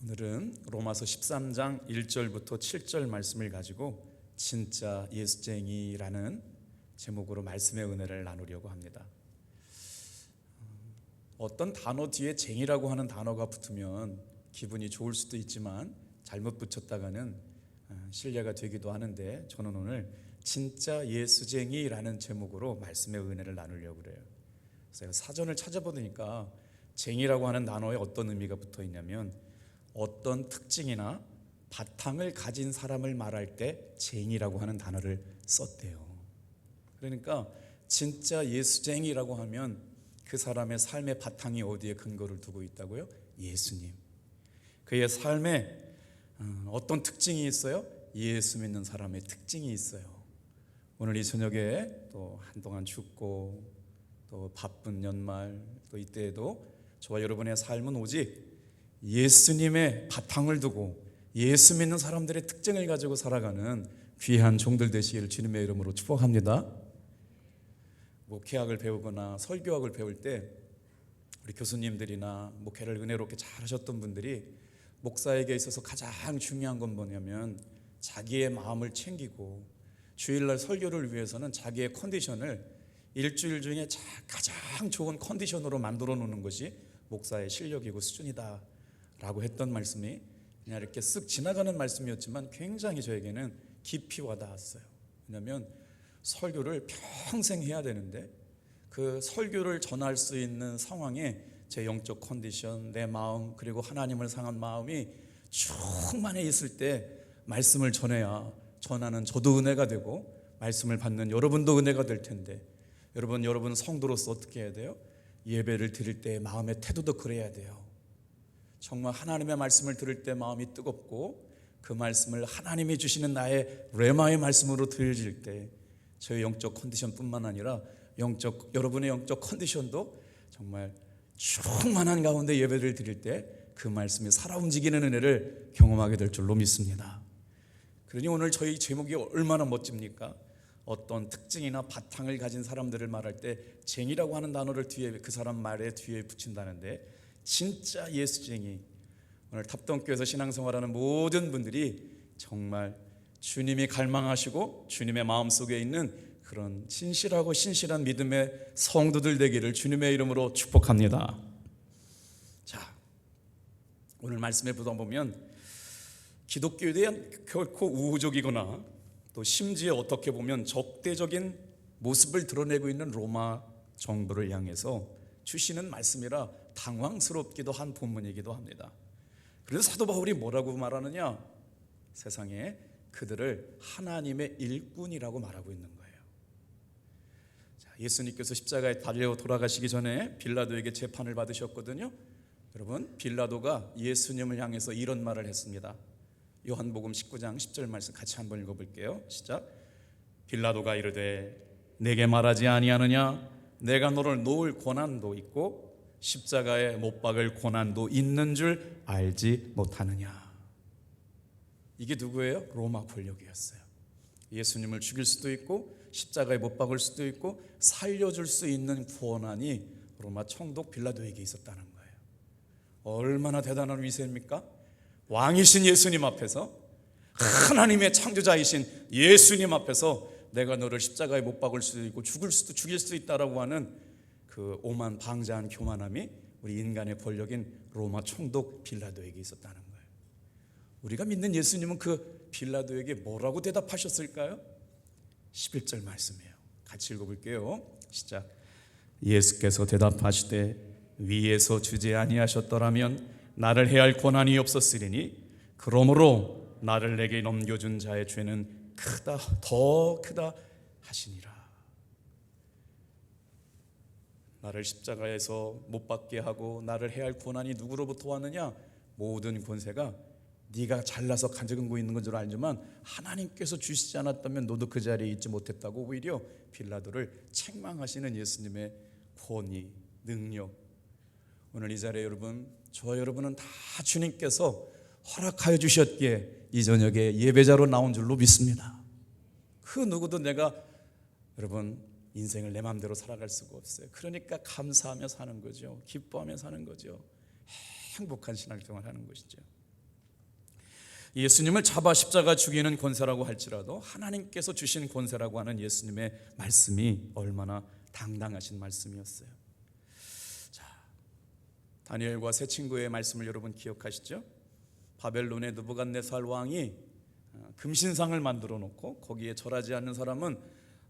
오늘은 로마서 13장 1절부터 7절 말씀을 가지고 진짜 예수쟁이라는 제목으로 말씀의 은혜를 나누려고 합니다. 어떤 단어 뒤에 쟁이라고 하는 단어가 붙으면 기분이 좋을 수도 있지만 잘못 붙였다가는 실례가 되기도 하는데, 저는 오늘 진짜 예수쟁이라는 제목으로 말씀의 은혜를 나누려고 그래요. 그래서 사전을 찾아보니까 쟁이라고 하는 단어에 어떤 의미가 붙어 있냐면, 어떤 특징이나 바탕을 가진 사람을 말할 때 쟁이라고 하는 단어를 썼대요. 그러니까 진짜 예수쟁이라고 하면 그 사람의 삶의 바탕이 어디에 근거를 두고 있다고요? 예수님. 그의 삶에 어떤 특징이 있어요? 예수 믿는 사람의 특징이 있어요. 오늘 이 저녁에 또 한동안 춥고 또 바쁜 연말, 또 이때에도 저와 여러분의 삶은 오직 예수님의 바탕을 두고 예수 믿는 사람들의 특징을 가지고 살아가는 귀한 종들 되시기를 주님의 이름으로 축복합니다. 목회학을 배우거나 설교학을 배울 때 우리 교수님들이나 목회를 은혜롭게 잘 하셨던 분들이 목사에게 있어서 가장 중요한 건 뭐냐면, 자기의 마음을 챙기고 주일날 설교를 위해서는 자기의 컨디션을 일주일 중에 가장 좋은 컨디션으로 만들어 놓는 것이 목사의 실력이고 수준이다 라고 했던 말씀이 그냥 이렇게 쓱 지나가는 말씀이었지만 굉장히 저에게는 깊이 와닿았어요. 왜냐하면 설교를 평생 해야 되는데 그 설교를 전할 수 있는 상황에 제 영적 컨디션, 내 마음, 그리고 하나님을 향한 마음이 충만해 있을 때 말씀을 전해야 전하는 저도 은혜가 되고 말씀을 받는 여러분도 은혜가 될 텐데, 여러분 성도로서 어떻게 해야 돼요? 예배를 드릴 때 마음의 태도도 그래야 돼요. 정말 하나님의 말씀을 들을 때 마음이 뜨겁고 그 말씀을 하나님이 주시는 나의 레마의 말씀으로 들려질 때 저의 영적 컨디션뿐만 아니라 여러분의 영적 컨디션도 정말 충만한 가운데 예배를 드릴 때 그 말씀이 살아 움직이는 은혜를 경험하게 될 줄로 믿습니다. 그러니 오늘 저희 제목이 얼마나 멋집니까? 어떤 특징이나 바탕을 가진 사람들을 말할 때 쟁이라고 하는 단어를 뒤에, 그 사람 말에 뒤에 붙인다는데, 진짜 예수쟁이. 오늘 탑동교에서 신앙생활하는 모든 분들이 정말 주님이 갈망하시고 주님의 마음속에 있는 그런 진실하고 신실한 믿음의 성도들 되기를 주님의 이름으로 축복합니다. 자, 오늘 말씀에 보다 보면 기독교에 대한 결코 우호적이거나 또 심지어 어떻게 보면 적대적인 모습을 드러내고 있는 로마 정부를 향해서 주시는 말씀이라 당황스럽기도 한 본문이기도 합니다. 그래서 사도 바울이 뭐라고 말하느냐? 세상에 그들을 하나님의 일꾼이라고 말하고 있는 거예요. 자, 예수님께서 십자가에 달려 돌아가시기 전에 빌라도에게 재판을 받으셨거든요. 여러분, 빌라도가 예수님을 향해서 이런 말을 했습니다. 요한복음 19장 10절 말씀 같이 한번 읽어볼게요. 시작. 빌라도가 이르되 내게 말하지 아니하느냐? 내가 너를 놓을 고난도 있고 십자가에 못 박을 고난도 있는 줄 알지 못하느냐? 이게 누구예요? 로마 권력이었어요. 예수님을 죽일 수도 있고 십자가에 못 박을 수도 있고 살려줄 수 있는 권한이 로마 총독 빌라도에게 있었다는 거예요. 얼마나 대단한 위세입니까? 왕이신 예수님 앞에서, 하나님의 창조자이신 예수님 앞에서 내가 너를 십자가에 못 박을 수도 있고 죽일 수 있다라고 하는 그 오만 방자한 교만함이 우리 인간의 권력인 로마 총독 빌라도에게 있었다는 거예요. 우리가 믿는 예수님은 그 빌라도에게 뭐라고 대답하셨을까요? 11절 말씀이에요. 같이 읽어볼게요. 시작. 예수께서 대답하시되 위에서 주지 아니하셨더라면 나를 해할 권한이 없었으리니 그러므로 나를 내게 넘겨준 자의 죄는 크다, 더 크다 하시니라. 나를 십자가에서 못 박게 하고 나를 해할 권한이 누구로부터 왔느냐? 모든 권세가 네가 잘나서 가지고 있는 건 줄 알지만 하나님께서 주시지 않았다면 너도 그 자리에 있지 못했다고 오히려 빌라도를 책망하시는 예수님의 권위, 능력. 오늘 이 자리에 저와 여러분은 다 주님께서 허락하여 주셨기에 이 저녁에 예배자로 나온 줄로 믿습니다. 그 누구도 여러분 인생을 내 마음대로 살아갈 수가 없어요. 그러니까 감사하며 사는 거죠. 기뻐하며 사는 거죠. 행복한 신앙생활 하는 것이죠. 예수님을 잡아 십자가 죽이는 권세라고 할지라도 하나님께서 주신 권세라고 하는 예수님의 말씀이 얼마나 당당하신 말씀이었어요. 자, 다니엘과 세 친구의 말씀을 여러분 기억하시죠? 바벨론의 느부갓네살 왕이 금신상을 만들어 놓고 거기에 절하지 않는 사람은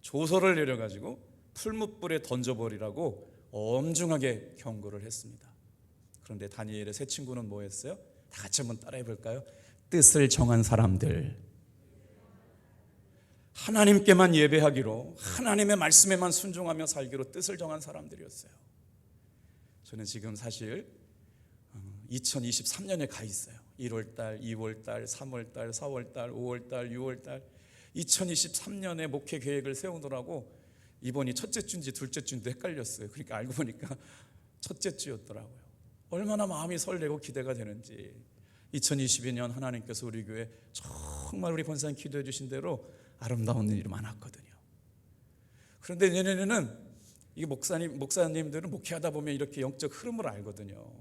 조서를 내려가지고 풀무불에 던져버리라고 엄중하게 경고를 했습니다. 그런데 다니엘의 세 친구는 뭐 했어요? 다 같이 한번 따라해 볼까요? 뜻을 정한 사람들, 하나님께만 예배하기로, 하나님의 말씀에만 순종하며 살기로 뜻을 정한 사람들이었어요. 저는 지금 사실 2023년에 가 있어요. 1월달, 2월달, 3월달, 4월달, 5월달, 6월달 2023년에 목회 계획을 세우느라고 이번이 첫째 주인지 둘째 주인지 헷갈렸어요. 그러니까 알고 보니까 첫째 주였더라고요. 얼마나 마음이 설레고 기대가 되는지. 2022년 하나님께서 우리 교회 정말 우리 권사님 기도해 주신 대로 아름다운 일이 많았거든요. 그런데 내년에는 이 목사님들은 목회하다 보면 이렇게 영적 흐름을 알거든요.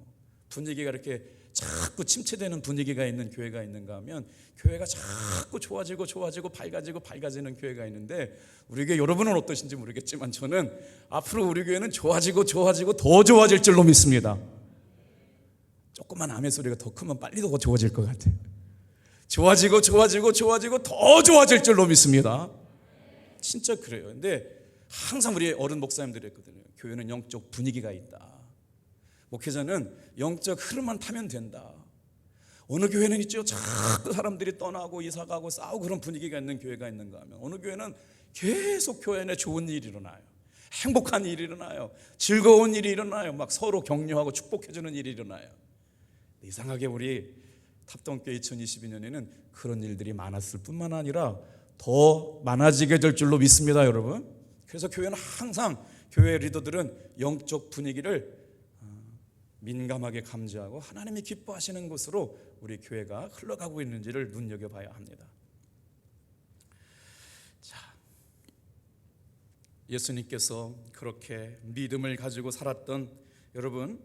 분위기가 이렇게 자꾸 침체되는 분위기가 있는 교회가 있는가 하면 교회가 자꾸 좋아지고 밝아지는 교회가 있는데, 우리 교회 여러분은 어떠신지 모르겠지만 저는 앞으로 우리 교회는 좋아지고 더 좋아질 줄로 믿습니다. 조금만 아멘 소리가 더 크면 빨리 더 좋아질 것 같아요. 좋아지고 더 좋아질 줄로 믿습니다. 진짜 그래요. 근데 항상 우리 어른 목사님들이 했거든요. 교회는 영적 분위기가 있다. 목회자는 영적 흐름만 타면 된다. 어느 교회는 있죠, 자꾸 사람들이 떠나고 이사가고 싸우고 그런 분위기가 있는 교회가 있는가 하면 어느 교회는 계속 교회 안에 좋은 일이 일어나요. 행복한 일이 일어나요. 즐거운 일이 일어나요. 막 서로 격려하고 축복해주는 일이 일어나요. 이상하게 우리 탑동교회 2022년에는 그런 일들이 많았을 뿐만 아니라 더 많아지게 될 줄로 믿습니다, 여러분. 그래서 교회는 항상, 교회 리더들은 영적 분위기를 민감하게 감지하고 하나님이 기뻐하시는 곳으로 우리 교회가 흘러가고 있는지를 눈여겨봐야 합니다. 자, 예수님께서 그렇게 믿음을 가지고 살았던 여러분,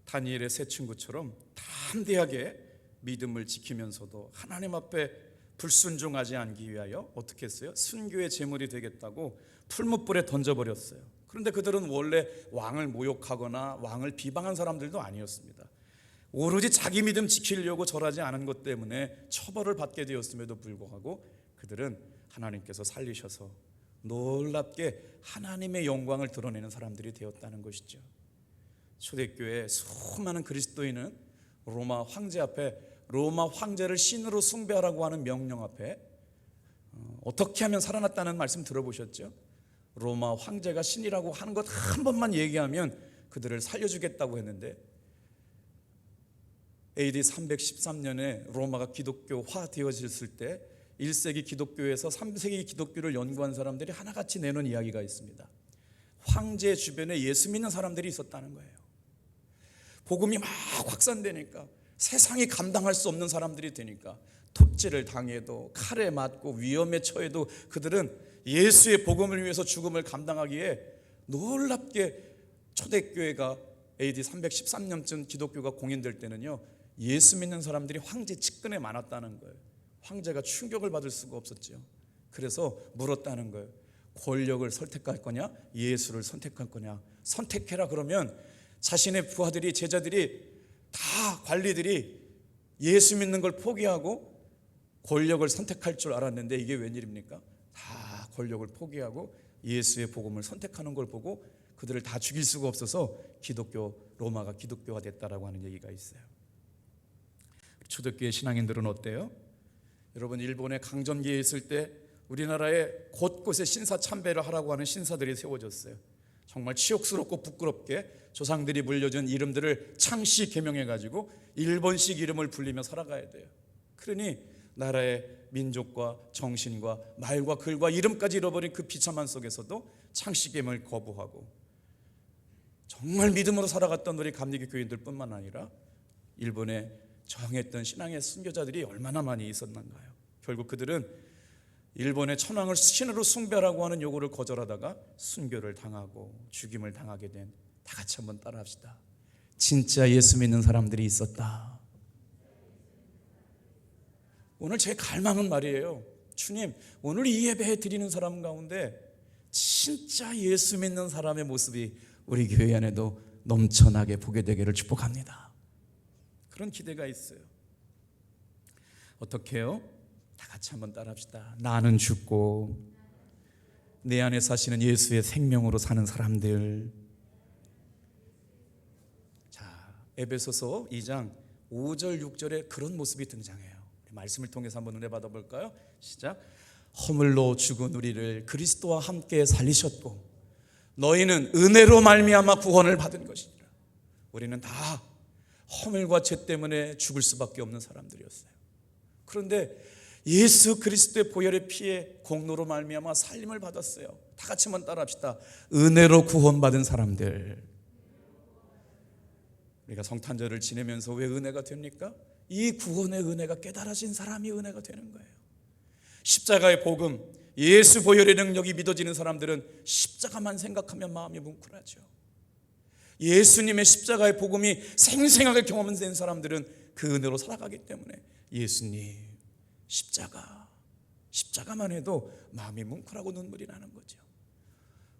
다니엘의 세 친구처럼 담대하게 믿음을 지키면서도 하나님 앞에 불순종하지 않기 위하여 어떻게 했어요? 순교의 제물이 되겠다고 풀무불에 던져버렸어요. 그런데 그들은 원래 왕을 모욕하거나 왕을 비방한 사람들도 아니었습니다. 오로지 자기 믿음 지키려고 절하지 않은 것 때문에 처벌을 받게 되었음에도 불구하고 그들은 하나님께서 살리셔서 놀랍게 하나님의 영광을 드러내는 사람들이 되었다는 것이죠. 초대교회 수많은 그리스도인은 로마 황제 앞에, 로마 황제를 신으로 숭배하라고 하는 명령 앞에 어떻게 하면 살아났다는 말씀 들어보셨죠? 로마 황제가 신이라고 하는 것 한 번만 얘기하면 그들을 살려주겠다고 했는데, AD 313년에 로마가 기독교화 되어졌을 때 1세기 기독교에서 3세기 기독교를 연구한 사람들이 하나같이 내놓은 이야기가 있습니다. 황제 주변에 예수 믿는 사람들이 있었다는 거예요. 복음이 막 확산되니까, 세상이 감당할 수 없는 사람들이 되니까 톱질을 당해도 칼에 맞고 위험에 처해도 그들은 예수의 복음을 위해서 죽음을 감당하기에 놀랍게, 초대교회가 AD 313년쯤 기독교가 공인될 때는요, 예수 믿는 사람들이 황제 측근에 많았다는 거예요. 황제가 충격을 받을 수가 없었죠. 그래서 물었다는 거예요. 권력을 선택할 거냐, 예수를 선택할 거냐. 선택해라 그러면 자신의 부하들이, 제자들이 다, 관리들이 예수 믿는 걸 포기하고 권력을 선택할 줄 알았는데 이게 웬일입니까? 다 권력을 포기하고 예수의 복음을 선택하는 걸 보고 그들을 다 죽일 수가 없어서 로마가 기독교화 됐다라고 하는 얘기가 있어요. 초대교회 신앙인들은 어때요? 여러분, 일본의 강점기에 있을 때 우리나라에 곳곳에 신사 참배를 하라고 하는 신사들이 세워졌어요. 정말 치욕스럽고 부끄럽게 조상들이 물려준 이름들을 창씨 개명해가지고 일본식 이름을 불리며 살아가야 돼요. 그러니 나라의 민족과 정신과 말과 글과 이름까지 잃어버린 그 비참한 속에서도 창씨 개명을 거부하고 정말 믿음으로 살아갔던 우리 감리교 교인들 뿐만 아니라 일본에 정했던 신앙의 순교자들이 얼마나 많이 있었는가요? 결국 그들은 일본의 천황을 신으로 숭배하라고 하는 요구를 거절하다가 순교를 당하고 죽임을 당하게 된, 다 같이 한번 따라합시다. 진짜 예수 믿는 사람들이 있었다. 오늘 제 갈망은 말이에요. 주님, 오늘 이 예배 드리는 사람 가운데 진짜 예수 믿는 사람의 모습이 우리 교회 안에도 넘쳐나게 보게 되기를 축복합니다. 그런 기대가 있어요. 어떻게 해요? 다 같이 한번 따라합시다. 나는 죽고 내 안에 사시는 예수의 생명으로 사는 사람들. 자, 에베소서 2장 5절 6절에 그런 모습이 등장해요. 말씀을 통해서 한번 은혜 받아볼까요? 시작. 허물로 죽은 우리를 그리스도와 함께 살리셨고 너희는 은혜로 말미암아 구원을 받은 것이니라. 우리는 다 허물과 죄 때문에 죽을 수밖에 없는 사람들이었어요. 그런데 예수 그리스도의 보혈의 피에 공로로 말미암아 살림을 받았어요. 다 같이 한번 따라합시다. 은혜로 구원받은 사람들. 우리가 성탄절을 지내면서 왜 은혜가 됩니까? 이 구원의 은혜가 깨달아진 사람이 은혜가 되는 거예요. 십자가의 복음, 예수 보혈의 능력이 믿어지는 사람들은 십자가만 생각하면 마음이 뭉클하죠. 예수님의 십자가의 복음이 생생하게 경험된 사람들은 그 은혜로 살아가기 때문에 예수님 십자가만 해도 마음이 뭉클하고 눈물이 나는 거죠.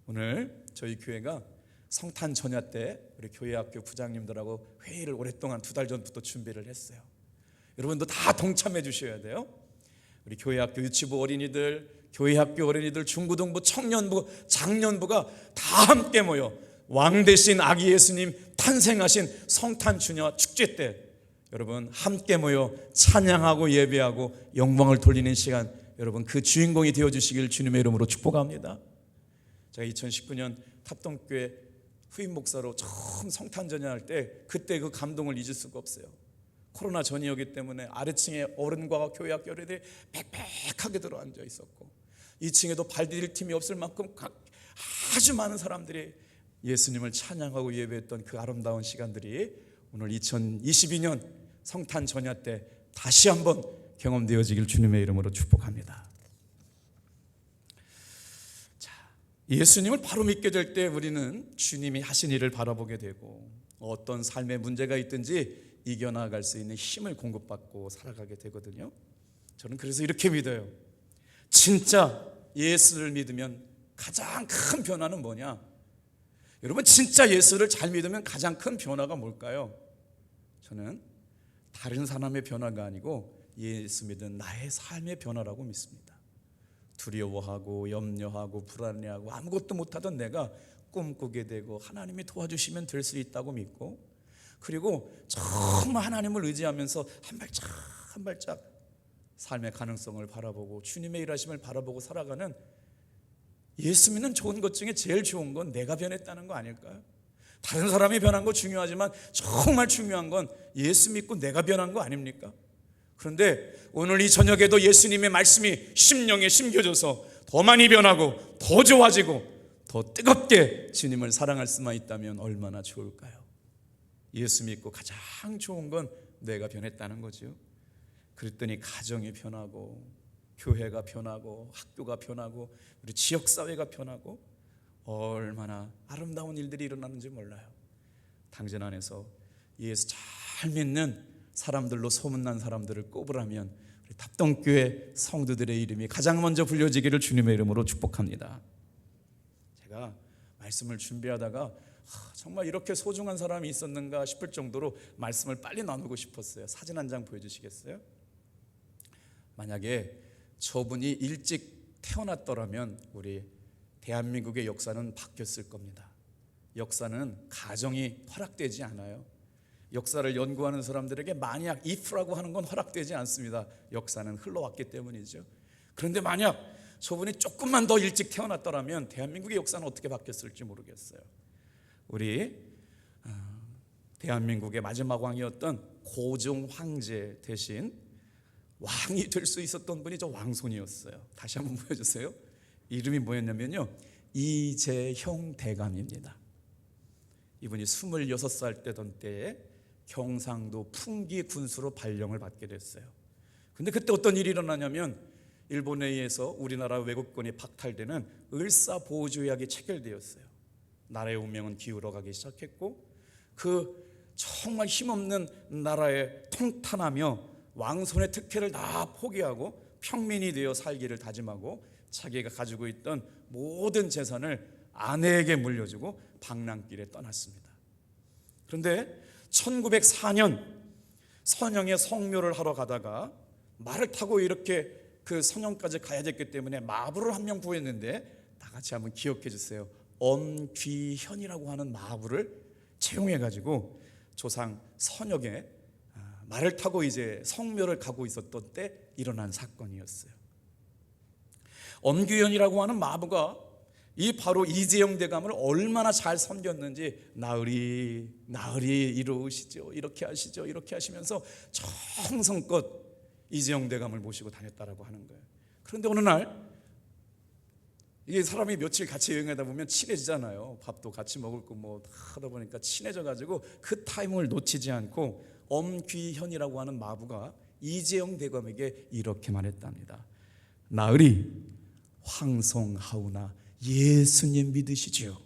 오늘 저희 교회가 성탄 전야 때 우리 교회학교 부장님들하고 회의를 오랫동안 2달 전부터 준비를 했어요. 여러분도 다 동참해 주셔야 돼요. 우리 교회학교 유치부 어린이들, 교회학교 어린이들, 중고등부, 청년부, 장년부가 다 함께 모여 왕 대신 아기 예수님 탄생하신 성탄 주녀 축제 때 여러분 함께 모여 찬양하고 예배하고 영광을 돌리는 시간, 여러분 그 주인공이 되어주시길 주님의 이름으로 축복합니다. 제가 2019년 탑동교회 후임 목사로 처음 성탄 전야할 때 그때 그 감동을 잊을 수가 없어요. 코로나 전이었기 때문에 아래층에 어른과 교회학교 어린이들이 빽빽하게 들어앉아 있었고 2층에도 발 디딜 틈이 없을 만큼 아주 많은 사람들이 예수님을 찬양하고 예배했던 그 아름다운 시간들이 오늘 2022년 성탄 전야 때 다시 한번 경험되어지길 주님의 이름으로 축복합니다. 자, 예수님을 바로 믿게 될 때 우리는 주님이 하신 일을 바라보게 되고 어떤 삶의 문제가 있든지 이겨나갈 수 있는 힘을 공급받고 살아가게 되거든요. 저는 그래서 이렇게 믿어요. 진짜 예수를 믿으면 가장 큰 변화는 뭐냐? 여러분 진짜 예수를 잘 믿으면 가장 큰 변화가 뭘까요? 저는 다른 사람의 변화가 아니고 예수 믿은 나의 삶의 변화라고 믿습니다. 두려워하고 염려하고 불안해하고 아무것도 못하던 내가 꿈꾸게 되고 하나님이 도와주시면 될 수 있다고 믿고, 그리고 정말 하나님을 의지하면서 한 발짝 한 발짝 삶의 가능성을 바라보고 주님의 일하심을 바라보고 살아가는, 예수 믿는 좋은 것 중에 제일 좋은 건 내가 변했다는 거 아닐까요? 다른 사람이 변한 거 중요하지만 정말 중요한 건 예수 믿고 내가 변한 거 아닙니까? 그런데 오늘 이 저녁에도 예수님의 말씀이 심령에 심겨져서 더 많이 변하고 더 좋아지고 더 뜨겁게 주님을 사랑할 수만 있다면 얼마나 좋을까요? 예수 믿고 가장 좋은 건 내가 변했다는 거죠. 그랬더니 가정이 변하고 교회가 변하고 학교가 변하고 우리 지역사회가 변하고 얼마나 아름다운 일들이 일어나는지 몰라요. 당신 안에서 예수 잘 믿는 사람들로 소문난 사람들을 꼽으라면 우리 답동교회 성도들의 이름이 가장 먼저 불려지기를 주님의 이름으로 축복합니다. 제가 말씀을 준비하다가 정말 이렇게 소중한 사람이 있었는가 싶을 정도로 말씀을 빨리 나누고 싶었어요. 사진 한 장 보여주시겠어요? 만약에 저분이 일찍 태어났더라면 우리 대한민국의 역사는 바뀌었을 겁니다. 역사는 가정이 허락되지 않아요. 역사를 연구하는 사람들에게 만약 if라고 하는 건 허락되지 않습니다. 역사는 흘러왔기 때문이죠. 그런데 만약 저분이 조금만 더 일찍 태어났더라면 대한민국의 역사는 어떻게 바뀌었을지 모르겠어요. 우리 대한민국의 마지막 왕이었던 고종 황제 대신 왕이 될 수 있었던 분이 저 왕손이었어요. 다시 한번 보여주세요. 이름이 뭐였냐면요, 이재형 대감입니다. 이분이 26살 되던 때에 경상도 풍기 군수로 발령을 받게 됐어요. 근데 그때 어떤 일이 일어나냐면 일본에 의해서 우리나라 외국권이 박탈되는 을사보호조약이 체결되었어요. 나라의 운명은 기울어가기 시작했고 그 정말 힘없는 나라에 통탄하며 왕손의 특혜를 다 포기하고 평민이 되어 살기를 다짐하고 자기가 가지고 있던 모든 재산을 아내에게 물려주고 방랑길에 떠났습니다. 그런데 1904년 선영의 성묘를 하러 가다가 말을 타고 이렇게 그 선영까지 가야 됐기 때문에 마부를 한 명 구했는데, 다 같이 한번 기억해 주세요. 엄귀현이라고 하는 마부를 채용해 가지고 조상 선영의 말을 타고 이제 성묘를 가고 있었던 때 일어난 사건이었어요. 엄귀현이라고 하는 마부가 이 바로 이재영 대감을 얼마나 잘 섬겼는지, 나으리 이러시죠, 이렇게 하시죠, 이렇게 하시면서 정성껏 이재영 대감을 모시고 다녔다라고 하는 거예요. 그런데 어느 날, 이게 사람이 며칠 같이 여행하다 보면 친해지잖아요. 밥도 같이 먹을 거 뭐 하다 보니까 친해져 가지고 그 타이밍을 놓치지 않고 엄귀현이라고 하는 마부가 이재영 대감에게 이렇게 말했답니다. 나으리, 황송하오나 예수님 믿으시지요.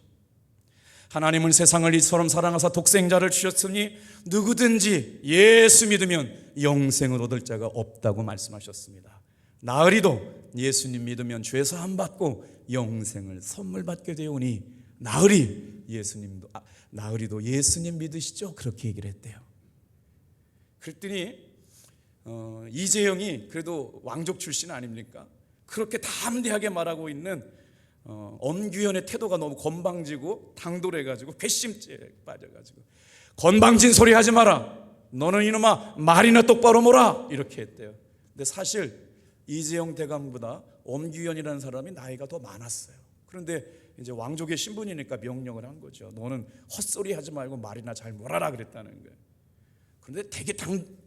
하나님은 세상을 이처럼 사랑하사 독생자를 주셨으니 누구든지 예수 믿으면 영생을 얻을 자가 없다고 말씀하셨습니다. 나으리도 예수님 믿으면 죄 사함 받고 영생을 선물 받게 되오니 나으리도 예수님 믿으시죠? 그렇게 얘기를 했대요. 그랬더니 이재영이 그래도 왕족 출신 아닙니까? 그렇게 담대하게 말하고 있는 엄귀현의 태도가 너무 건방지고 당돌해가지고 괘씸죄에 빠져가지고, 건방진 소리 하지 마라, 너는 이놈아 말이나 똑바로 몰아, 이렇게 했대요. 근데 사실 이재영 대감보다 엄귀현이라는 사람이 나이가 더 많았어요. 그런데 이제 왕족의 신분이니까 명령을 한 거죠. 너는 헛소리 하지 말고 말이나 잘 몰아라 그랬다는 거예요. 그런데 되게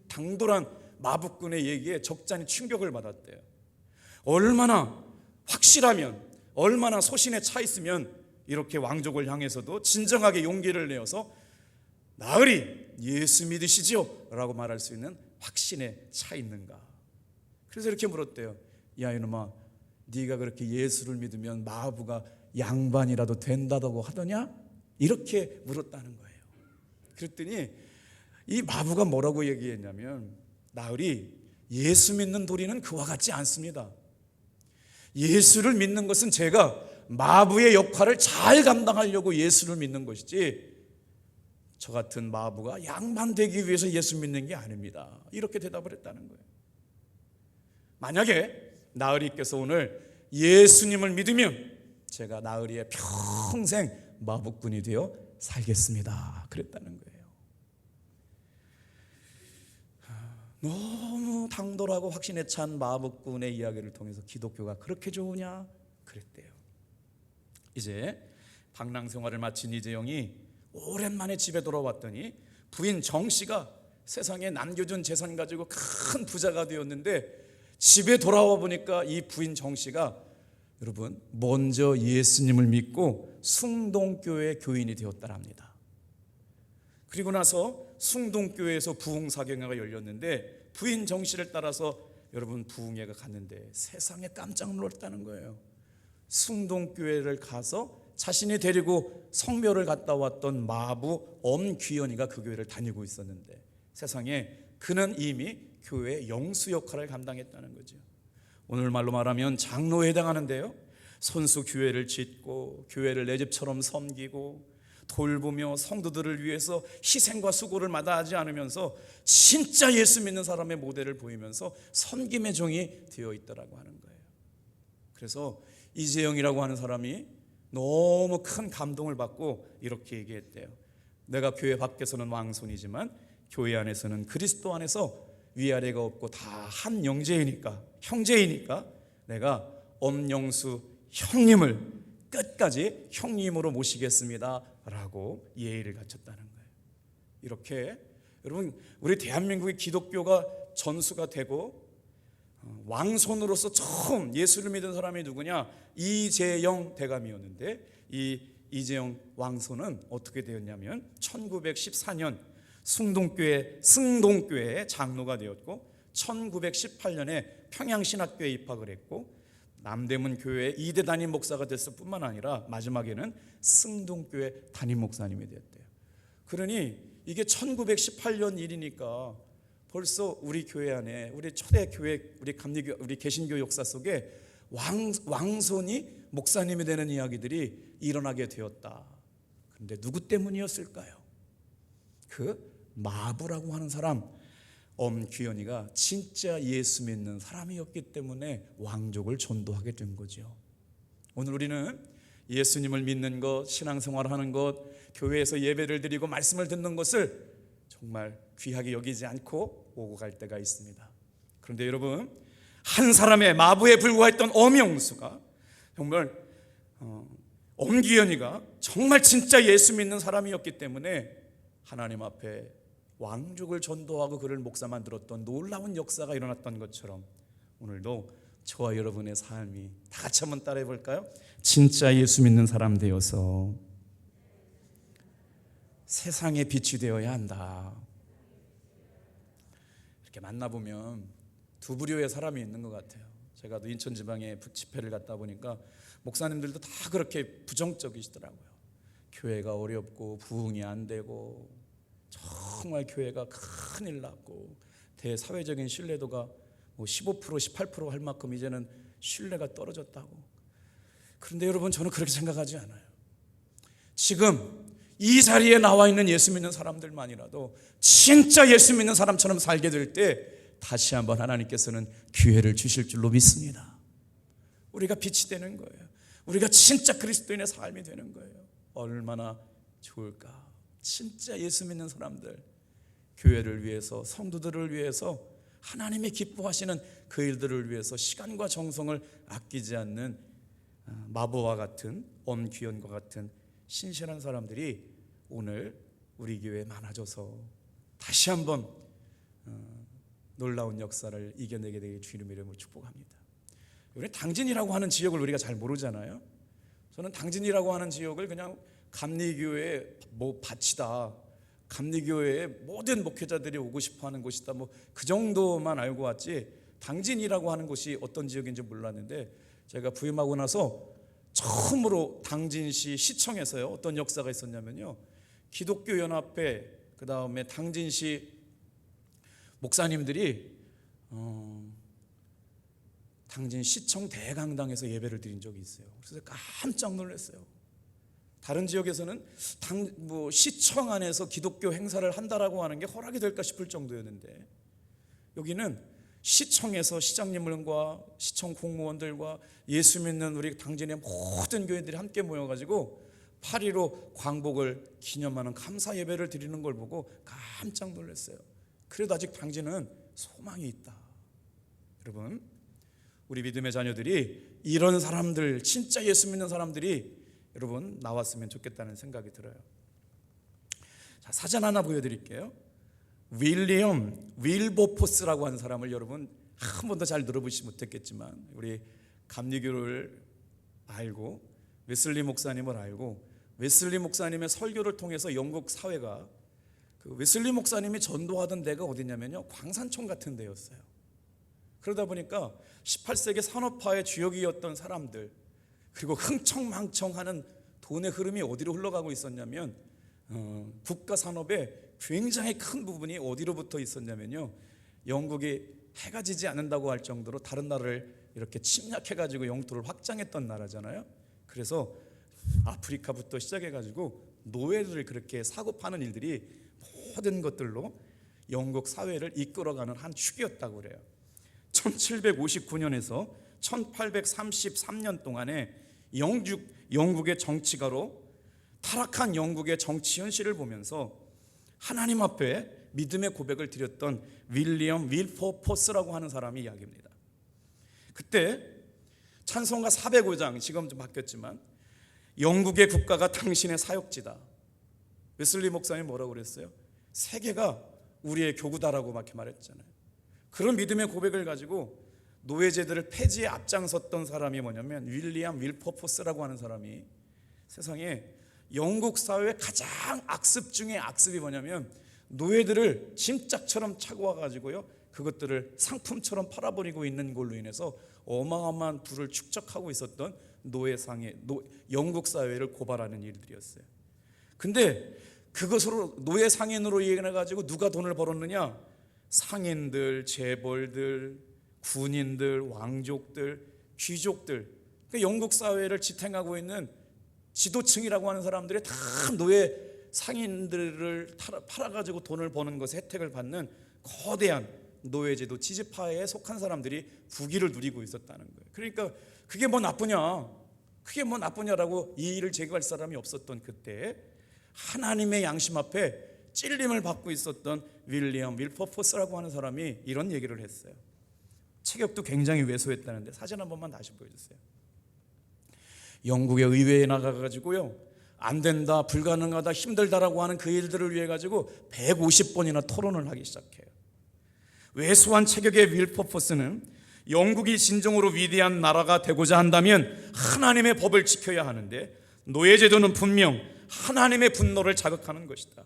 당돌한 마부꾼의 얘기에 적잖이 충격을 받았대요. 얼마나 확실하면, 얼마나 소신에 차 있으면 이렇게 왕족을 향해서도 진정하게 용기를 내어서 나으리 예수 믿으시지요? 라고 말할 수 있는 확신에 차 있는가. 그래서 이렇게 물었대요. 야 이놈아, 네가 그렇게 예수를 믿으면 마부가 양반이라도 된다고 하더냐? 이렇게 물었다는 거예요. 그랬더니 이 마부가 뭐라고 얘기했냐면, 나으리, 예수 믿는 도리는 그와 같지 않습니다. 예수를 믿는 것은 제가 마부의 역할을 잘 감당하려고 예수를 믿는 것이지, 저 같은 마부가 양반 되기 위해서 예수 믿는 게 아닙니다. 이렇게 대답을 했다는 거예요. 만약에 나으리께서 오늘 예수님을 믿으면 제가 나으리의 평생 마부꾼이 되어 살겠습니다. 그랬다는 거예요. 너무 당돌하고 확신에 찬 마부꾼의 이야기를 통해서 기독교가 그렇게 좋으냐? 그랬대요. 이제 방랑 생활을 마친 이재영이 오랜만에 집에 돌아왔더니 부인 정씨가 세상에 남겨준 재산 가지고 큰 부자가 되었는데, 집에 돌아와 보니까 이 부인 정씨가 여러분 먼저 예수님을 믿고 숭동교회 교인이 되었다랍니다. 그리고 나서 숭동교회에서 부흥사경회가 열렸는데 부인 정씨를 따라서 여러분 부흥회가 갔는데 세상에 깜짝 놀랐다는 거예요. 숭동교회를 가서 자신이 데리고 성묘를 갔다 왔던 마부 엄귀현이가 그 교회를 다니고 있었는데, 세상에 그는 이미 교회의 영수 역할을 감당했다는 거죠. 오늘 말로 말하면 장로에 해당하는데요. 손수 교회를 짓고 교회를 내 집처럼 섬기고 돌보며 성도들을 위해서 희생과 수고를 마다하지 않으면서 진짜 예수 믿는 사람의 모델을 보이면서 섬김의 종이 되어 있더라고 하는 거예요. 그래서 이재영이라고 하는 사람이 너무 큰 감동을 받고 이렇게 얘기했대요. 내가 교회 밖에서는 왕손이지만 교회 안에서는 그리스도 안에서 위아래가 없고 다 한 형제이니까 내가 엄영수 형님을 끝까지 형님으로 모시겠습니다 라고 예의를 갖췄다는 거예요. 이렇게 여러분, 우리 대한민국의 기독교가 전수가 되고 왕손으로서 처음 예수를 믿은 사람이 누구냐? 이재영 대감이었는데, 이 이재영 왕손은 어떻게 되었냐면 1914년 승동교회의 장로가 되었고 1918년에 평양신학교에 입학을 했고 남대문 교회 2대 담임 목사가 됐을 뿐만 아니라 마지막에는 승동교회 담임 목사님이 되었대요. 그러니 이게 1918년 일이니까 벌써 우리 교회 안에, 우리 초대 교회, 우리 감리교, 우리 개신교 역사 속에 왕손이 목사님이 되는 이야기들이 일어나게 되었다. 그런데 누구 때문이었을까요? 그 마부라고 하는 사람, 엄귀연이가 진짜 예수 믿는 사람이었기 때문에 왕족을 전도하게 된 거죠. 오늘 우리는 예수님을 믿는 것, 신앙생활을 하는 것, 교회에서 예배를 드리고 말씀을 듣는 것을 정말 귀하게 여기지 않고 오고 갈 때가 있습니다. 그런데 여러분, 한 사람의 마부에 불과했던 엄영수가 정말 엄귀연이가 정말 진짜 예수 믿는 사람이었기 때문에 하나님 앞에 왕족을 전도하고 그를 목사 만들었던 놀라운 역사가 일어났던 것처럼 오늘도 저와 여러분의 삶이 다 같이 한번 따라해 볼까요? 진짜 예수 믿는 사람 되어서 세상의 빛이 되어야 한다. 이렇게 만나보면 두 부류의 사람이 있는 것 같아요. 제가 또 인천 지방에 집회를 갔다 보니까 목사님들도 다 그렇게 부정적이시더라고요. 교회가 어렵고 부흥이 안 되고 정말 교회가 큰일 났고 대사회적인 신뢰도가 15% 18% 할 만큼 이제는 신뢰가 떨어졌다고. 그런데 여러분, 저는 그렇게 생각하지 않아요. 지금 이 자리에 나와 있는 예수 믿는 사람들만이라도 진짜 예수 믿는 사람처럼 살게 될 때 다시 한번 하나님께서는 기회를 주실 줄로 믿습니다. 우리가 빛이 되는 거예요. 우리가 진짜 그리스도인의 삶이 되는 거예요. 얼마나 좋을까. 진짜 예수 믿는 사람들, 교회를 위해서, 성도들을 위해서, 하나님이 기뻐하시는 그 일들을 위해서 시간과 정성을 아끼지 않는 마부와 같은, 엄귀연과 같은 신실한 사람들이 오늘 우리 교회에 많아져서 다시 한번 놀라운 역사를 이겨내게 되길 주님의 이름으로 축복합니다. 우리 당진이라고 하는 지역을 우리가 잘 모르잖아요. 저는 당진이라고 하는 지역을 그냥 감리교회의 밭이다, 감리교회의 모든 목회자들이 오고 싶어하는 곳이다, 그 정도만 알고 왔지 당진이라고 하는 곳이 어떤 지역인지 몰랐는데, 제가 부임하고 나서 처음으로 당진시 시청에서요 어떤 역사가 있었냐면요, 기독교 연합회, 그 다음에 당진시 목사님들이 당진 시청 대강당에서 예배를 드린 적이 있어요. 그래서 깜짝 놀랐어요. 다른 지역에서는 시청 안에서 기독교 행사를 한다라고 하는 게 허락이 될까 싶을 정도였는데, 여기는 시청에서 시장님들과 시청 공무원들과 예수 믿는 우리 당진의 모든 교회들이 함께 모여가지고 8.15 광복을 기념하는 감사 예배를 드리는 걸 보고 깜짝 놀랐어요. 그래도 아직 당진은 소망이 있다. 여러분, 우리 믿음의 자녀들이 이런 사람들, 진짜 예수 믿는 사람들이 여러분 나왔으면 좋겠다는 생각이 들어요. 자, 사진 하나 보여드릴게요. 윌리엄 윌버포스라고 하는 사람을 여러분 한 번도 잘 들어보시지 못했겠지만, 우리 감리교를 알고 웨슬리 목사님을 알고 웨슬리 목사님의 설교를 통해서 영국 사회가, 그 웨슬리 목사님이 전도하던 데가 어디냐면요, 광산촌 같은 데였어요. 그러다 보니까 18세기 산업화의 주역이었던 사람들, 그리고 흥청망청하는 돈의 흐름이 어디로 흘러가고 있었냐면 국가 산업의 굉장히 큰 부분이 어디로부터 있었냐면요, 영국이 해가 지지 않는다고 할 정도로 다른 나라를 이렇게 침략해가지고 영토를 확장했던 나라잖아요. 그래서 아프리카부터 시작해가지고 노예들을 그렇게 사고 파는 일들이 모든 것들로 영국 사회를 이끌어가는 한 축이었다고 그래요. 1759년에서 1833년 동안에 영국의 정치가로 타락한 영국의 정치 현실을 보면서 하나님 앞에 믿음의 고백을 드렸던 윌리엄 윌버포스라고 하는 사람이 이야기입니다. 그때 찬송가 405장, 지금 좀 바뀌었지만, 영국의 국가가 당신의 사역지다. 웨슬리 목사님 뭐라고 그랬어요? 세계가 우리의 교구다라고 막 말했잖아요. 그런 믿음의 고백을 가지고 노예제들을 폐지에 앞장섰던 사람이 뭐냐면 윌리엄 윌버포스라고 하는 사람이, 세상에 영국 사회의 가장 악습 중에 악습이 뭐냐면 노예들을 짐짝처럼 차고 와가지고요, 그것들을 상품처럼 팔아버리고 있는 걸로 인해서 어마어마한 부를 축적하고 있었던 영국 사회를 고발하는 일들이었어요. 근데 그것으로 노예 상인으로 이해해가지고 누가 돈을 벌었느냐? 상인들, 재벌들, 군인들, 왕족들, 귀족들, 영국 사회를 지탱하고 있는 지도층이라고 하는 사람들이 다 노예 상인들을 팔아가지고 돈을 버는 것에 혜택을 받는 거대한 노예제도 지지파에 속한 사람들이 부귀를 누리고 있었다는 거예요. 그러니까 그게 뭐 나쁘냐, 그게 뭐 나쁘냐라고 이의를 제기할 사람이 없었던 그때 하나님의 양심 앞에 찔림을 받고 있었던 윌리엄 윌퍼포스라고 하는 사람이 이런 얘기를 했어요. 체격도 굉장히 왜소했다는데 사진 한 번만 다시 보여주세요. 영국의 의회에 나가가지고요, 안 된다, 불가능하다, 힘들다라고 하는 그 일들을 위해 가지고 150번이나 토론을 하기 시작해요. 왜소한 체격의 윌퍼포스는 영국이 진정으로 위대한 나라가 되고자 한다면 하나님의 법을 지켜야 하는데 노예제도는 분명 하나님의 분노를 자극하는 것이다.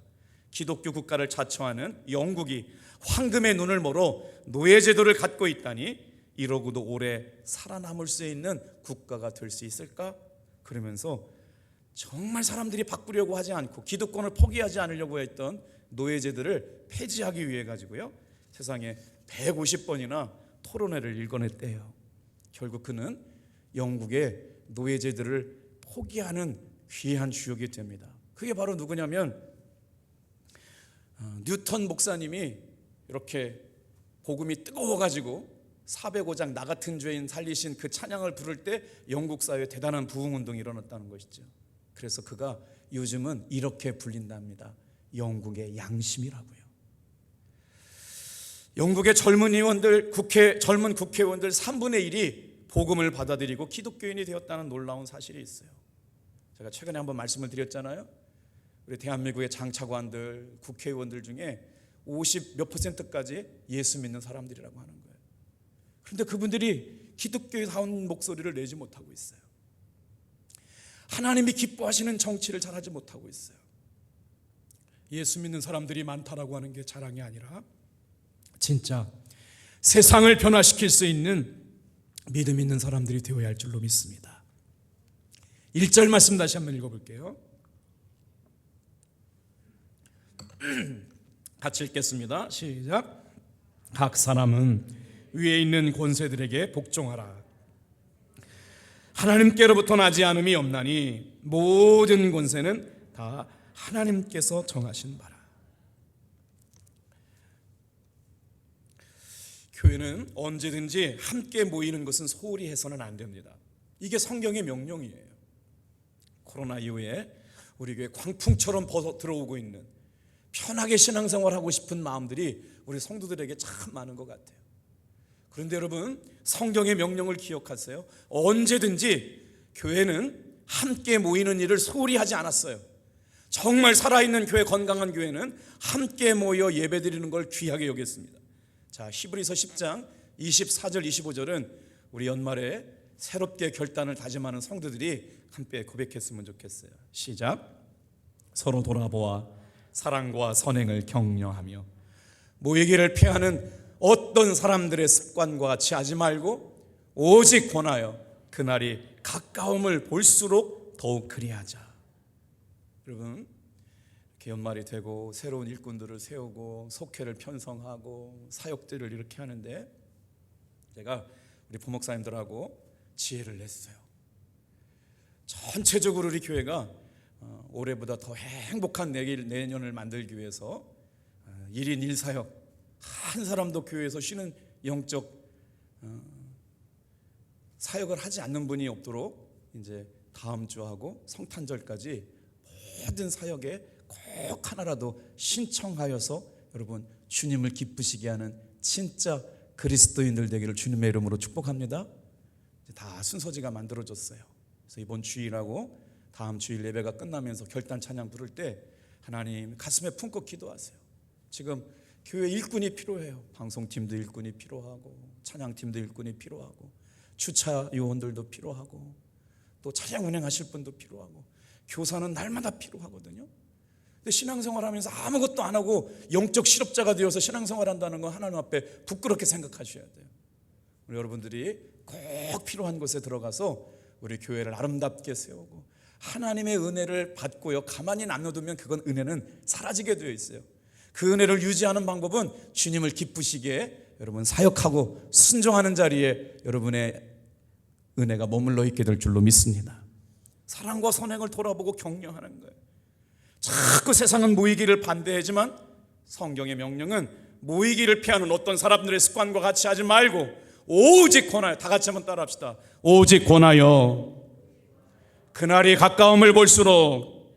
기독교 국가를 자처하는 영국이 황금의 눈을 멀어 노예제도를 갖고 있다니 이러고도 오래 살아남을 수 있는 국가가 될 수 있을까? 그러면서 정말 사람들이 바꾸려고 하지 않고 기득권을 포기하지 않으려고 했던 노예제도를 폐지하기 위해 가지고요, 세상에 150번이나 토론회를 일궈냈대요. 결국 그는 영국의 노예제도를 포기하는 귀한 주역이 됩니다. 그게 바로 누구냐면 뉴턴 목사님이 이렇게 복음이 뜨거워가지고 405장 나 같은 죄인 살리신 그 찬양을 부를 때 영국 사회에 대단한 부흥운동이 일어났다는 것이죠. 그래서 그가 요즘은 이렇게 불린답니다. 영국의 양심이라고요. 영국의 젊은 의원들, 젊은 국회의원들 3분의 1이 복음을 받아들이고 기독교인이 되었다는 놀라운 사실이 있어요. 제가 최근에 한번 말씀을 드렸잖아요. 우리 대한민국의 장차관들, 국회의원들 중에 50 몇 %까지 예수 믿는 사람들이라고 하는 거예요. 그런데 그분들이 기독교다운 목소리를 내지 못하고 있어요. 하나님이 기뻐하시는 정치를 잘하지 못하고 있어요. 예수 믿는 사람들이 많다라고 하는 게 자랑이 아니라 진짜 세상을 변화시킬 수 있는 믿음 있는 사람들이 되어야 할 줄로 믿습니다. 1절 말씀 다시 한번 읽어볼게요. 같이 읽겠습니다. 시작. 각 사람은 위에 있는 권세들에게 복종하라. 하나님께로부터 나지 않음이 없나니 모든 권세는 다 하나님께서 정하신 바라. 교회는 언제든지 함께 모이는 것은 소홀히 해서는 안 됩니다. 이게 성경의 명령이에요. 코로나 이후에 우리 교회 광풍처럼 벗어 들어오고 있는 편하게 신앙생활하고 싶은 마음들이 우리 성도들에게 참 많은 것 같아요. 그런데 여러분, 성경의 명령을 기억하세요. 언제든지 교회는 함께 모이는 일을 소홀히 하지 않았어요. 정말 살아있는 교회, 건강한 교회는 함께 모여 예배드리는 걸 귀하게 여겼습니다. 자, 히브리서 10장 24절 25절은 우리 연말에 새롭게 결단을 다짐하는 성도들이 함께 고백했으면 좋겠어요. 시작. 서로 돌아보아 사랑과 선행을 격려하며 모이기를 피하는 어떤 사람들의 습관과 같이 하지 말고 오직 권하여 그날이 가까움을 볼수록 더욱 그리하자. 여러분, 이렇게 연말이 되고 새로운 일꾼들을 세우고 속회를 편성하고 사역들을 이렇게 하는데 제가 우리 부목사님들하고 지혜를 냈어요. 전체적으로 우리 교회가 올해보다 더 행복한 내년을 만들기 위해서 1인 1사역 한 사람도 교회에서 쉬는 영적 사역을 하지 않는 분이 없도록 이제 다음 주하고 성탄절까지 모든 사역에 꼭 하나라도 신청하여서 여러분 주님을 기쁘시게 하는 진짜 그리스도인들 되기를 주님의 이름으로 축복합니다. 다 순서지가 만들어졌어요. 그래서 이번 주일하고 다음 주일 예배가 끝나면서 결단 찬양 부를 때 하나님 가슴에 품고 기도하세요. 지금 교회 일꾼이 필요해요. 방송팀도 일꾼이 필요하고 찬양팀도 일꾼이 필요하고 주차 요원들도 필요하고 또 차량 운행하실 분도 필요하고 교사는 날마다 필요하거든요. 근데 신앙생활하면서 아무것도 안 하고 영적 실업자가 되어서 신앙생활한다는 건 하나님 앞에 부끄럽게 생각하셔야 돼요. 우리 여러분들이 꼭 필요한 곳에 들어가서 우리 교회를 아름답게 세우고 하나님의 은혜를 받고요, 가만히 놔두면 그건 은혜는 사라지게 되어 있어요. 그 은혜를 유지하는 방법은 주님을 기쁘시게 여러분 사역하고 순종하는 자리에 여러분의 은혜가 머물러 있게 될 줄로 믿습니다. 사랑과 선행을 돌아보고 격려하는 거예요. 자꾸 세상은 모이기를 반대하지만 성경의 명령은 모이기를 피하는 어떤 사람들의 습관과 같이 하지 말고 오직 권하여, 다 같이 한번 따라합시다. 오직 권하여 그날이 가까움을 볼수록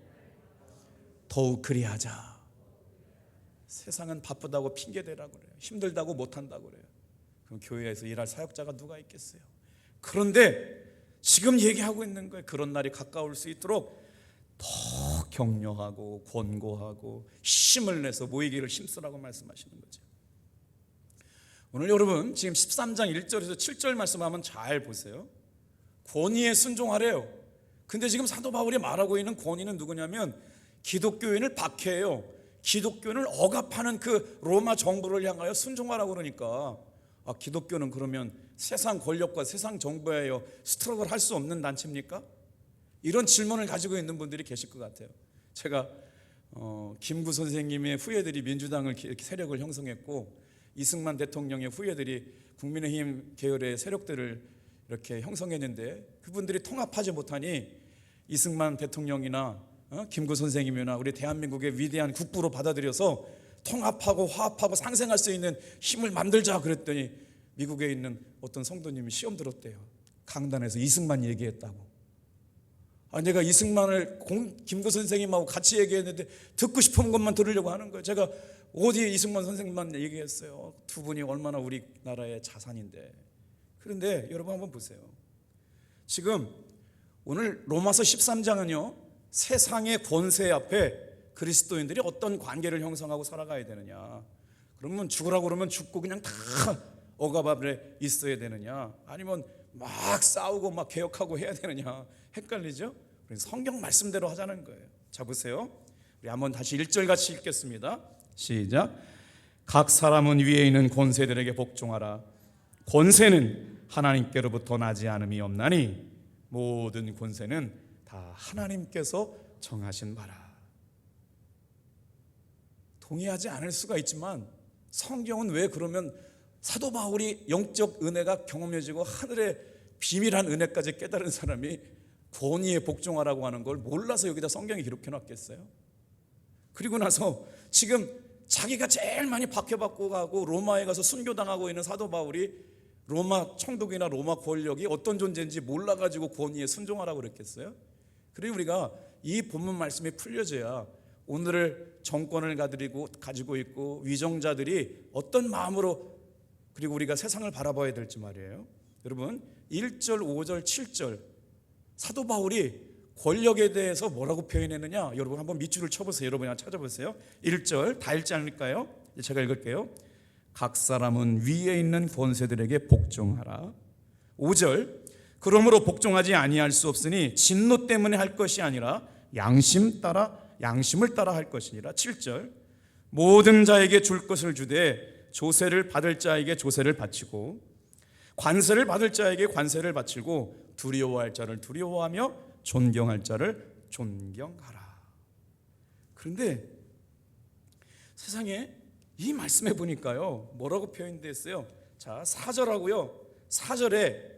더욱 그리하자. 세상은 바쁘다고 핑계대라고 그래요. 힘들다고 못한다고 그래요. 그럼 교회에서 일할 사역자가 누가 있겠어요? 그런데 지금 얘기하고 있는 거예요. 그런 날이 가까울 수 있도록 더 격려하고 권고하고 힘을 내서 모이기를 힘쓰라고 말씀하시는 거죠. 오늘 여러분 지금 13장 1절에서 7절 말씀하면 잘 보세요. 권위에 순종하래요. 근데 지금 사도 바울이 말하고 있는 권위는 누구냐면 기독교인을 박해해요. 기독교인을 억압하는 그 로마 정부를 향하여 순종하라고 그러니까 기독교는 그러면 세상 권력과 세상 정부에 스트럭을 할 수 없는 단체입니까? 이런 질문을 가지고 있는 분들이 계실 것 같아요. 제가 김구 선생님의 후예들이 민주당을 이렇게 세력을 형성했고 이승만 대통령의 후예들이 국민의힘 계열의 세력들을 이렇게 형성했는데 그분들이 통합하지 못하니 이승만 대통령이나 김구 선생님이나 우리 대한민국의 위대한 국부로 받아들여서 통합하고 화합하고 상생할 수 있는 힘을 만들자 그랬더니 미국에 있는 어떤 성도님이 시험 들었대요. 강단에서 이승만 얘기했다고. 내가 이승만을 김구 선생님하고 같이 얘기했는데 듣고 싶은 것만 들으려고 하는 거예요. 제가 어디에 이승만 선생님만 얘기했어요. 두 분이 얼마나 우리나라의 자산인데. 그런데 여러분 한번 보세요. 지금 오늘 로마서 13장은요 세상의 권세 앞에 그리스도인들이 어떤 관계를 형성하고 살아가야 되느냐, 그러면 죽으라고 그러면 죽고 그냥 다 억압 아래 있어야 되느냐, 아니면 막 싸우고 막 개혁하고 해야 되느냐 헷갈리죠? 그래서 성경 말씀대로 하자는 거예요. 자 보세요. 우리 한번 다시 1절 같이 읽겠습니다. 시작. 각 사람은 위에 있는 권세들에게 복종하라. 권세는 하나님께로부터 나지 않음이 없나니 모든 권세는 다 하나님께서 정하신 바라. 동의하지 않을 수가 있지만 성경은 왜 그러면 사도 바울이 영적 은혜가 경험해지고 하늘의 비밀한 은혜까지 깨달은 사람이 권위에 복종하라고 하는 걸 몰라서 여기다 성경에 기록해 놨겠어요? 그리고 나서 지금 자기가 제일 많이 박해받고 가고 로마에 가서 순교당하고 있는 사도 바울이 로마 총독이나 로마 권력이 어떤 존재인지 몰라가지고 권위에 순종하라고 그랬겠어요? 그리고 우리가 이 본문 말씀이 풀려져야 오늘을 정권을 가지고 있고 위정자들이 어떤 마음으로 그리고 우리가 세상을 바라봐야 될지 말이에요. 여러분 1절, 5절, 7절 사도 바울이 권력에 대해서 뭐라고 표현했느냐, 여러분 한번 밑줄을 쳐보세요. 여러분 한번 찾아보세요. 1절 다 읽지 않을까요? 제가 읽을게요. 각 사람은 위에 있는 권세들에게 복종하라. 5절 그러므로 복종하지 아니할 수 없으니 진노 때문에 할 것이 아니라 양심을 따라 할 것이니라. 7절 모든 자에게 줄 것을 주되 조세를 받을 자에게 조세를 바치고 관세를 받을 자에게 관세를 바치고 두려워할 자를 두려워하며 존경할 자를 존경하라. 그런데 세상에 이 말씀해 보니까요 뭐라고 표현됐어요? 자 4절하고요 4절에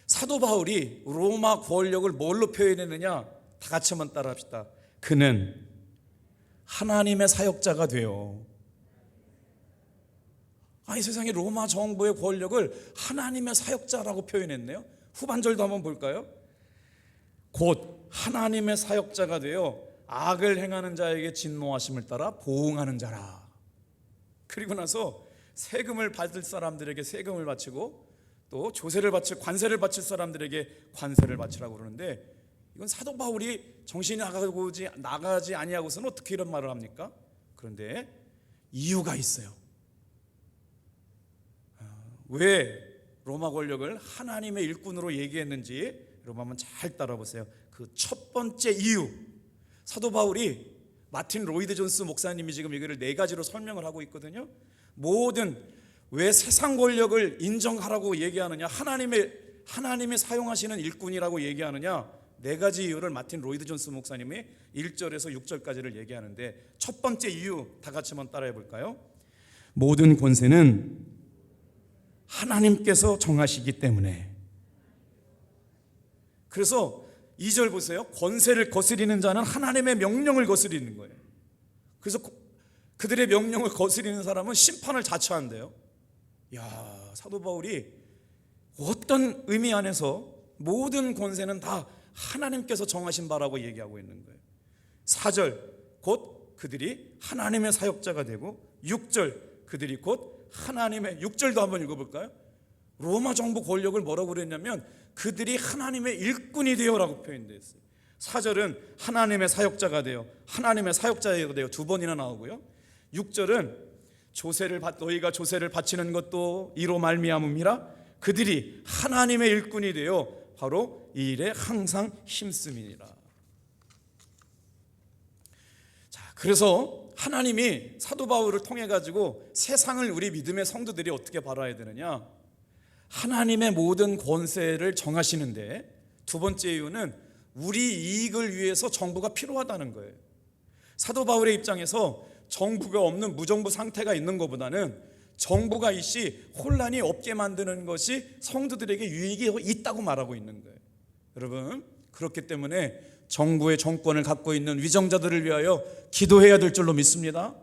사도 바울이 로마 권력을 뭘로 표현했느냐, 다 같이 한번 따라합시다. 그는 하나님의 사역자가 되어. 이 세상에 로마 정부의 권력을 하나님의 사역자라고 표현했네요. 후반절도 한번 볼까요? 곧 하나님의 사역자가 되어 악을 행하는 자에게 진노하심을 따라 보응하는 자라. 그리고 나서 세금을 받을 사람들에게 세금을 바치고 또 조세를 바칠 관세를 바칠 사람들에게 관세를 바치라고 그러는데, 이건 사도 바울이 정신이 나가지 아니하고서는 어떻게 이런 말을 합니까? 그런데 이유가 있어요. 왜 로마 권력을 하나님의 일꾼으로 얘기했는지 여러분 한번 잘 따라보세요. 그 첫 번째 이유, 사도 바울이 마틴 로이드 존스 목사님이 지금 이거를 4가지로 설명을 하고 있거든요. 왜 세상 권력을 인정하라고 얘기하느냐, 하나님이 사용하시는 일꾼이라고 얘기하느냐, 네 가지 이유를 마틴 로이드 존스 목사님이 1절에서 6절까지를 얘기하는데, 첫 번째 이유 다 같이 한번 따라해 볼까요? 모든 권세는 하나님께서 정하시기 때문에. 그래서 2절 보세요. 권세를 거스리는 자는 하나님의 명령을 거스리는 거예요. 그래서 그들의 명령을 거스리는 사람은 심판을 자처한대요. 야, 사도 바울이 어떤 의미 안에서 모든 권세는 다 하나님께서 정하신 바라고 얘기하고 있는 거예요. 4절 곧 그들이 하나님의 사역자가 되고, 6절 그들이 곧 하나님의, 6절도 한번 읽어볼까요? 로마 정부 권력을 뭐라고 그랬냐면 그들이 하나님의 일꾼이 되어라고 표현되어 있어요. 4절은 하나님의 사역자가 되어, 하나님의 사역자가 되어 두 번이나 나오고요. 6절은 너희가 조세를 바치는 것도 이로 말미암음이라 그들이 하나님의 일꾼이 되어 바로 이 일에 항상 힘쓰미니라. 자, 그래서 하나님이 사도 바울을 통해 가지고 세상을 우리 믿음의 성도들이 어떻게 바라야 되느냐? 하나님의 모든 권세를 정하시는데, 두 번째 이유는 우리 이익을 위해서 정부가 필요하다는 거예요. 사도 바울의 입장에서 정부가 없는 무정부 상태가 있는 것보다는 정부가 있이 혼란이 없게 만드는 것이 성도들에게 유익이 있다고 말하고 있는 거예요. 여러분, 그렇기 때문에 정부의 정권을 갖고 있는 위정자들을 위하여 기도해야 될 줄로 믿습니다.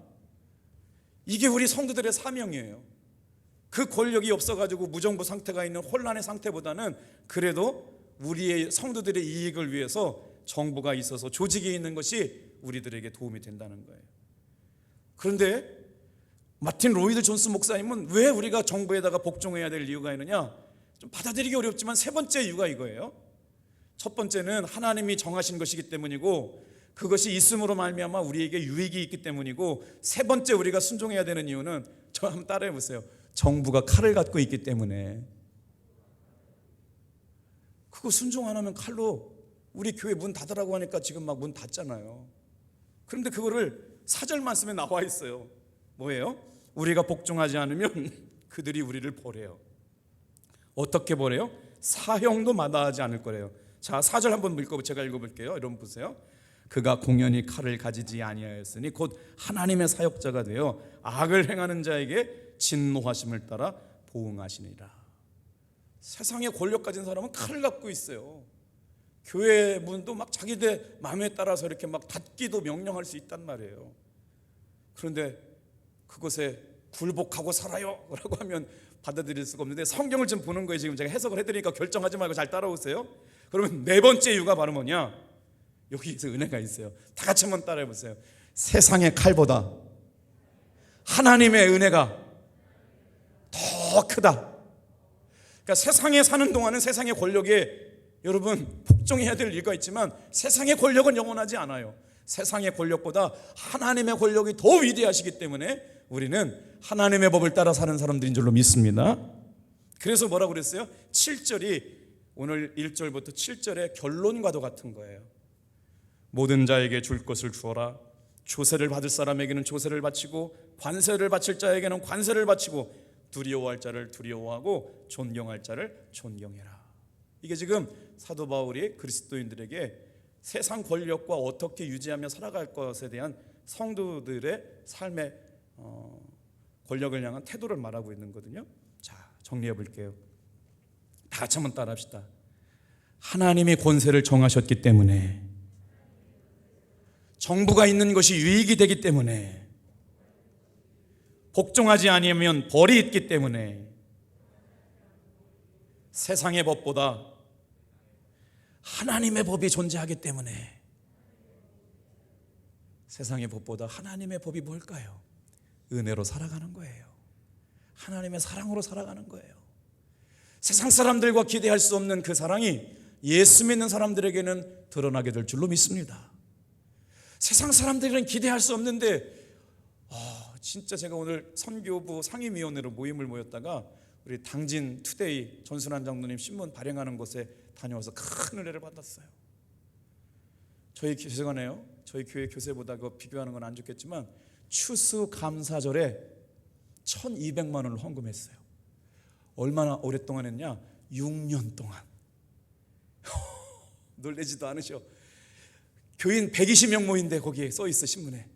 이게 우리 성도들의 사명이에요. 그 권력이 없어가지고 무정부 상태가 있는 혼란의 상태보다는 그래도 우리의 성도들의 이익을 위해서 정부가 있어서 조직이 있는 것이 우리들에게 도움이 된다는 거예요. 그런데 마틴 로이드 존스 목사님은 왜 우리가 정부에다가 복종해야 될 이유가 있느냐? 좀 받아들이기 어렵지만 세 번째 이유가 이거예요. 첫 번째는 하나님이 정하신 것이기 때문이고, 그것이 있음으로 말미암아 우리에게 유익이 있기 때문이고, 세 번째 우리가 순종해야 되는 이유는, 저 한번 따라해 보세요. 정부가 칼을 갖고 있기 때문에. 그거 순종 안 하면 칼로 우리 교회 문 닫으라고 하니까 지금 막 문 닫잖아요. 그런데 그거를 4절 말씀에 나와 있어요. 뭐예요? 우리가 복종하지 않으면 그들이 우리를 벌해요. 어떻게 벌해요? 사형도 마다하지 않을 거래요. 자, 4절 한번 제가 읽어볼게요. 여러분 보세요. 그가 공연히 칼을 가지지 아니하였으니 곧 하나님의 사역자가 되어 악을 행하는 자에게 진노하심을 따라 보응하시니라. 세상에 권력 가진 사람은 칼을 갖고 있어요. 교회 문도 막 자기들 마음에 따라서 이렇게 막 닫기도 명령할 수 있단 말이에요. 그런데 그것에 굴복하고 살아요 라고 하면 받아들일 수가 없는데, 성경을 좀 보는 거예요. 지금 제가 해석을 해드리니까 결정하지 말고 잘 따라오세요. 그러면 네 번째 이유가 바로 뭐냐? 여기에서 은혜가 있어요. 다 같이 한번 따라해 보세요. 세상의 칼보다 하나님의 은혜가 더 크다. 그러니까 세상에 사는 동안은 세상의 권력에 여러분 복종해야 될 이유가 있지만, 세상의 권력은 영원하지 않아요. 세상의 권력보다 하나님의 권력이 더 위대하시기 때문에 우리는 하나님의 법을 따라 사는 사람들인 줄로 믿습니다. 그래서 뭐라고 그랬어요? 7절이 오늘 1절부터 7절의 결론과도 같은 거예요. 모든 자에게 줄 것을 주어라. 조세를 받을 사람에게는 조세를 바치고 관세를 바칠 자에게는 관세를 바치고 두려워할 자를 두려워하고 존경할 자를 존경해라. 이게 지금 사도 바울이 그리스도인들에게 세상 권력과 어떻게 유지하며 살아갈 것에 대한 성도들의 삶의 권력을 향한 태도를 말하고 있는 거거든요. 자, 정리해 볼게요. 다 같이 한번 따라합시다. 하나님이 권세를 정하셨기 때문에, 정부가 있는 것이 유익이 되기 때문에, 복종하지 아니하면 벌이 있기 때문에, 세상의 법보다 하나님의 법이 존재하기 때문에. 세상의 법보다 하나님의 법이 뭘까요? 은혜로 살아가는 거예요. 하나님의 사랑으로 살아가는 거예요. 세상 사람들과 기대할 수 없는 그 사랑이 예수 믿는 사람들에게는 드러나게 될 줄로 믿습니다. 세상 사람들은 기대할 수 없는데, 진짜 제가 오늘 선교부 상임위원회로 모임을 모였다가 우리 당진 투데이 전순환 장로님 신문 발행하는 곳에 다녀와서 큰 은혜를 받았어요. 저희 죄송하네요. 저희 교회 교세보다 그거 비교하는 건 안 좋겠지만 추수감사절에 1,200만 원을 헌금했어요. 얼마나 오랫동안 했냐? 6년 동안. 놀라지도 않으셔. 교인 120명 모인데 거기에 써 있어 신문에.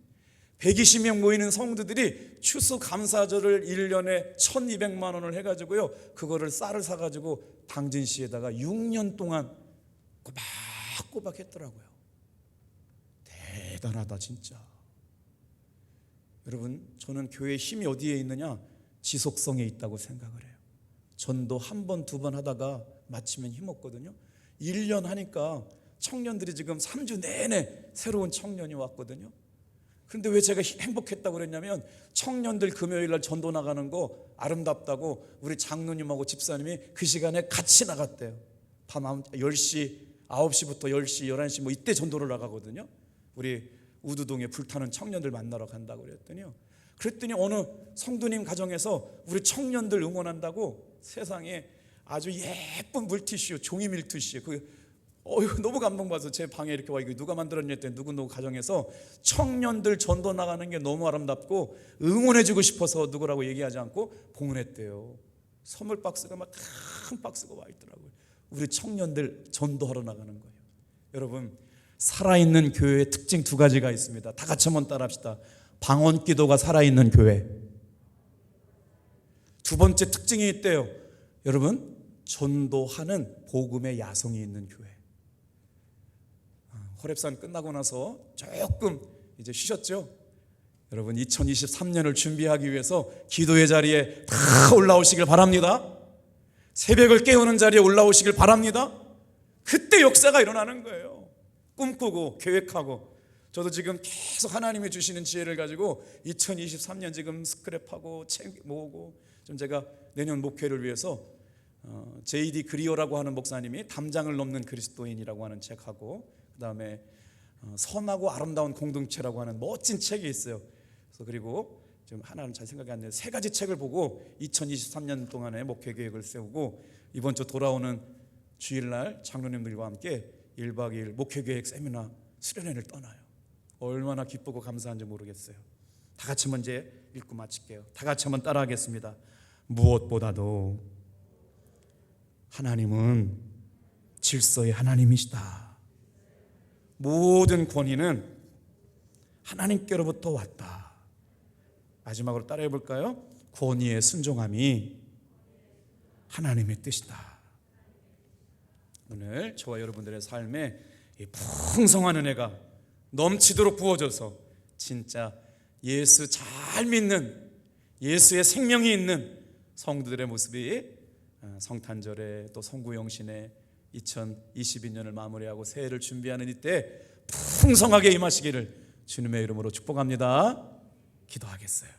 120명 모이는 성도들이 추수감사절을 1년에 1200만 원을 해가지고요, 그거를 쌀을 사가지고 당진시에다가 6년 동안 꼬박꼬박 했더라고요. 대단하다 진짜. 여러분, 저는 교회의 힘이 어디에 있느냐? 지속성에 있다고 생각을 해요. 전도 한 번, 두 번 하다가 마치면 힘없거든요. 1년 하니까 청년들이 지금 3주 내내 새로운 청년이 왔거든요. 그런데 왜 제가 행복했다고 그랬냐면, 청년들 금요일날 전도 나가는 거 아름답다고 우리 장로님하고 집사님이 그 시간에 같이 나갔대요. 밤 10시, 9시부터 10시, 11시 뭐 이때 전도를 나가거든요. 우리 우두동에 불타는 청년들 만나러 간다고 그랬더니요, 그랬더니 어느 성도님 가정에서 우리 청년들 응원한다고 세상에 아주 예쁜 물티슈, 종이 밀티슈, 너무 감동받아서 제 방에 이렇게 와, 이거 누가 만들었냐 했더니 누구 가정에서 청년들 전도 나가는 게 너무 아름답고 응원해주고 싶어서 누구라고 얘기하지 않고 봉헌했대요. 선물 박스가 막 큰 박스가 와 있더라고요. 우리 청년들 전도하러 나가는 거예요. 여러분, 살아있는 교회의 특징 두 가지가 있습니다. 다 같이 한번 따라합시다. 방언 기도가 살아있는 교회. 두 번째 특징이 있대요. 여러분, 전도하는 복음의 야성이 있는 교회. 호렙산 끝나고 나서 조금 이제 쉬셨죠? 여러분, 2023년을 준비하기 위해서 기도의 자리에 다 올라오시길 바랍니다. 새벽을 깨우는 자리에 올라오시길 바랍니다. 그때 역사가 일어나는 거예요. 꿈꾸고 계획하고. 저도 지금 계속 하나님이 주시는 지혜를 가지고 2023년 지금 스크랩하고 책 모으고, 좀 제가 내년 목회를 위해서 J.D. 그리어라고 하는 목사님이 담장을 넘는 그리스도인이라고 하는 책하고, 그 다음에 선하고 아름다운 공동체라고 하는 멋진 책이 있어요. 그래서 그리고 지금 하나는 잘 생각이 안 나요. 세 가지 책을 보고 2023년 동안에 목회 계획을 세우고, 이번 주 돌아오는 주일날 장로님들과 함께 1박 2일 목회 계획 세미나 수련회를 떠나요. 얼마나 기쁘고 감사한지 모르겠어요. 다 같이 먼저 읽고 마칠게요. 다 같이 한번 따라하겠습니다. 무엇보다도 하나님은 질서의 하나님이시다. 모든 권위는 하나님께로부터 왔다. 마지막으로 따라해 볼까요? 권위의 순종함이 하나님의 뜻이다. 오늘 저와 여러분들의 삶에 이 풍성한 은혜가 넘치도록 부어져서 진짜 예수 잘 믿는, 예수의 생명이 있는 성도들의 모습이 성탄절에 또 성구영신에 2022년을 마무리하고 새해를 준비하는 이때 풍성하게 임하시기를 주님의 이름으로 축복합니다. 기도하겠어요.